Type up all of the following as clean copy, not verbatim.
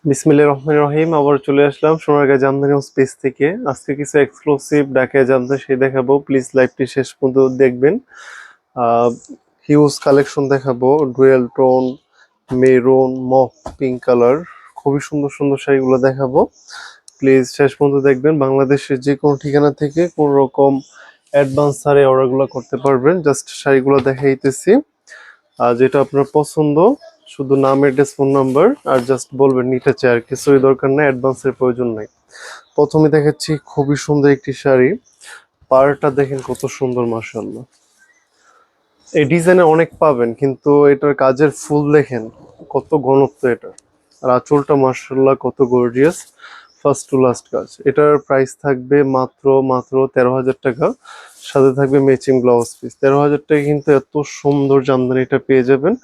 বিসমিল্লাহির রহমানির রহিম। আবার চলে আসলাম সোনারগাঁ জামদানি হাউস পেজ থেকে। আজকে কিছু এক্সক্লুসিভ ঢাকায় জামদানি সেই দেখাবো, প্লিজ লাইভটি শেষ পর্যন্ত দেখবেন। হিউজ কালেকশন দেখাবো, dual tone, maroon, mauve pink colour, খুবই সুন্দর সুন্দর শাড়িগুলো দেখাবো। প্লিজ শেষ পর্যন্ত দেখবেন। বাংলাদেশের যে কোনো ঠিকানা থেকে কোনো রকম অ্যাডভান্স ছাড়ে অর্ডারগুলো করতে পারবেন। জাস্ট শাড়িগুলো দেখাইতেছি, আর যেটা আপনার পছন্দ শুধু নাম, অ্যাড্রেস, ফোন নাম্বার আর জাস্ট বলবেন নিতে চাই, আর কিছুই দরকার নাই, অ্যাডভান্সের প্রয়োজন নাই। প্রথমে দেখাচ্ছি খুবই সুন্দর একটি শাড়ি। পাড়টা দেখেন কত সুন্দর, মাশাআল্লাহ। এই ডিজাইনে অনেক পাবেন, কিন্তু এটার কাজের ফুল দেখেন কত ঘনত্ব এটা। আর আঁচলটা মাশাআল্লাহ কত গর্জিয়াস, ফার্স্ট টু লাস্ট কাজ। এটার প্রাইস থাকবে মাত্র মাত্র 13,000 টাকা। সাথে থাকবে ম্যাচিং ব্লাউজ পিস। 13,000 টাকা কিন্তু এত সুন্দর জামদানিটা পেয়ে যাবেন।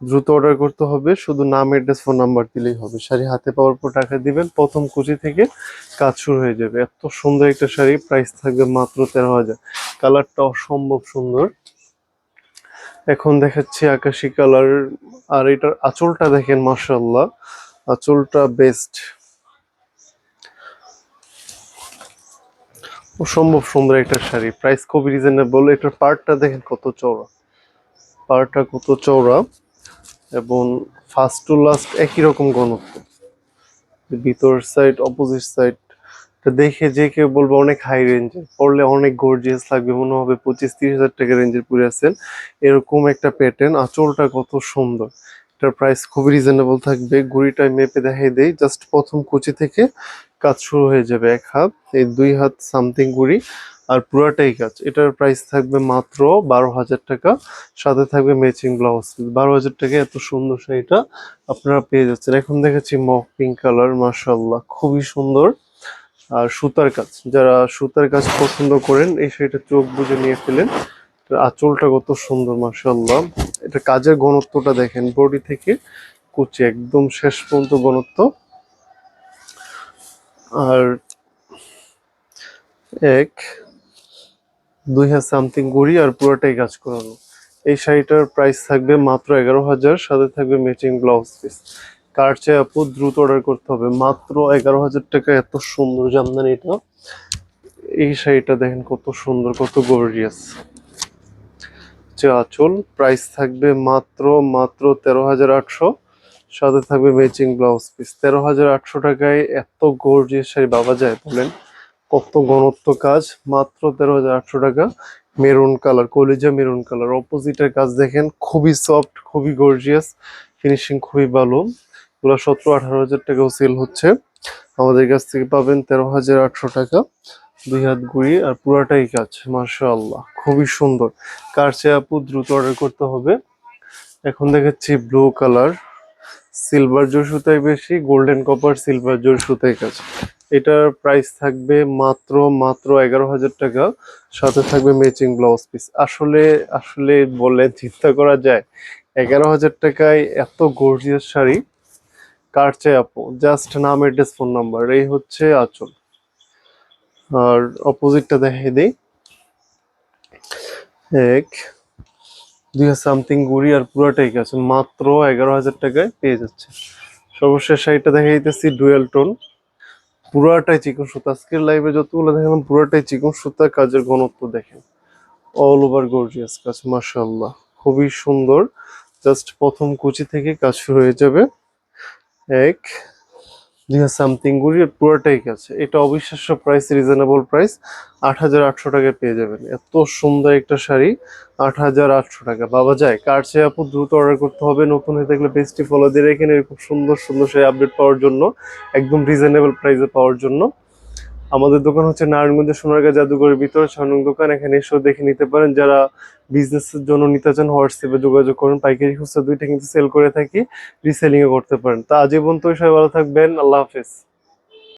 দ্রুত অর্ডার করতে হবে, শুধু নাম, অ্যাড্রেস, ফোন নাম্বার দিলেই হবে। শাড়ি হাতে পাওয়ার পর টাকা দিবেন, প্রথম কুচি থেকে কাজ শুরু হয়ে যাবে। এত সুন্দর একটা শাড়ি, প্রাইস থাকবে মাত্র 13,000। কালারটা অসম্ভব সুন্দর। এখন দেখাচ্ছি আকাশি কালার, আর এটার আঁচলটা দেখেন মাশাআল্লাহ, আঁচলটা বেস্ট, অসম্ভব সুন্দর একটা শাড়ি। প্রাইস খুবই রিজনেবল। এটার পার্টটা দেখেন কত চওড়া, পার্টটা কত চওড়া, এবং ফার্স্ট টু লাস্ট একই রকম ঘনত্ব। ভিতর সাইড, অপোজিট সাইড দেখে যে কেউ বলবে অনেক হাই রেঞ্জের, পরলে অনেক গর্জিয়াস লাগবে, মনে হবে 25-30 হাজার টাকা রেঞ্জের পরে আছেন, এরকম একটা প্যাটার্ন। আঁচলটা কত সুন্দর। এটার প্রাইস খুবই রিজনেবল থাকবে। গুড়িটায় মেপে দেখাই দেই, জাস্ট প্রথম কুচি থেকে কাজ শুরু হয়ে যাবে। 1 হাত, এই 2 হাত সামথিং গুড়ি, আর পুরাটাই কাজ। এটার প্রাইস থাকবে মাত্র 12,000 টাকা। সাথে থাকবে ম্যাচিং ব্লাউজ। 12,000 টাকায় এত সুন্দর শাড়িটা আপনারা পেয়ে যাচ্ছেন। এখন দেখাচ্ছি মফ পিঙ্ক কালার, মাশাআল্লাহ খুবই সুন্দর। আর সুতার কাজ, যারা সুতার কাজ পছন্দ করেন এই শাড়িটা চোখ বুজে নিয়ে ফেলেন। এটার আঁচলটা কত সুন্দর, মাশাআল্লাহ। এটা কাজের ঘনত্বটা দেখেন, বডি থেকে কুচি একদম শেষ পর্যন্ত ঘনত্ব। আর 1, 2 হাত সামথিং গুড়ি, আর পুরোটাই কাজ করানো। এই শাড়িটার প্রাইস থাকবে মাত্র 11,000। সাথে থাকবে ম্যাচিং ব্লাউজ পিস। কার চেয়ে আপু দ্রুত অর্ডার করতে হবে। মাত্র 11,000 টাকা এত সুন্দর জামদানি এটা। এই শাড়িটা দেখেন কত সুন্দর, কত গর্জিয়াস। আঁচল, প্রাইস থাকবে মাত্র মাত্র 13,800। সাথে থাকবে ম্যাচিং ব্লাউজ পিস। 13,800 টাকায় এত গর্জিয়াস শাড়ি পাওয়া যায় বলেন? কত ঘনত্ব কাজ, মাত্র 13,800 টাকা। মেরুন কালার, কলিজা মেরুন কালার, অপোজিটের কাজ দেখেন খুবই সফট, খুবই গর্জিয়াস, ফিনিশিং খুবই ভালো। এগুলো 17-18 হাজার টাকাও সেল হচ্ছে। আমাদের কাছ থেকে পাবেন 13,800 টাকা। 2 হাত গুড়ি আর পুরাটাই কাজ, মাশাআল্লাহ খুবই সুন্দর। কার চেয়ে আপু দ্রুত অর্ডার করতে হবে। এখন দেখাচ্ছি ব্লু কালার, সিলভার জোর সুতায় বেশি, গোল্ডেন কপার সিলভার জোর সুতায় কাজ। এটার প্রাইস থাকবে মাত্র মাত্র 11,000 টাকা। সাথে থাকবে ম্যাচিং ব্লাউজ পিস। আসলে আসলে বললে চিন্তা করা যায়, 11,000 টাকায় এত গর্জিয়াস শাড়ি কার চাই আপু? জাস্ট নাম, অ্যাড্রেস, ফোন নাম্বার, এই হচ্ছে আঁচল। আর অপোজিটটা দেখাই দিই। 1, 2 হাত সামথিং গুড়ি আর পুরাটাই কাজ, মাত্র 11,000 টাকায় পেয়ে যাচ্ছে। সর্বশেষ শাড়িটা দেখাইতেছি ডুয়েল টোন, পুরাটাই চিকন সুতা। আজকের লাইভে যতগুলো দেখালাম পুরাটাই চিকন সুতা। কাজের ঘনত্ব দেখেন, অল ওভার গর্জিয়াস কাজ, মাশাআল্লাহ খুবই সুন্দর। জাস্ট প্রথম কুচি থেকে কাজ শুরু হয়ে যাবে। 1, 2 হাত সামথিং গুড়ি আর পুরাটাই কাজ। এটা অবিশ্বাস্য প্রাইস, রিজনেবল প্রাইস। 8,800 টাকায় পেয়ে যাবেন এত সুন্দর একটা শাড়ি। 8,800 টাকা পাওয়া যায়। কার চেয়ে আপু দ্রুত অর্ডার করতে হবে। নতুন হয়ে থাকলে পেজটি ফলো দিয়ে রেখেন, এরকম সুন্দর সুন্দর শাড়ি আপডেট পাওয়ার জন্য, একদম রিজনেবল প্রাইসে পাওয়ার জন্য। আমাদের দোকান হচ্ছে নারায়ণগঞ্জের সোনারগাঁ জাদুঘরের ভিতরে 6 নং দোকান। এখানে এসেও দেখে নিতে পারেন। যারা বিজনেসের জন্য নিতে চান হোয়াটসঅ্যাপে যোগাযোগ করুন। পাইকারি খুচরা দুইটা কিন্তু সেল করে থাকি, রিসেলিংও করতে পারেন। তা আজ এই পর্যন্ত, সবাই ভালো থাকবেন, আল্লাহ হাফেজ।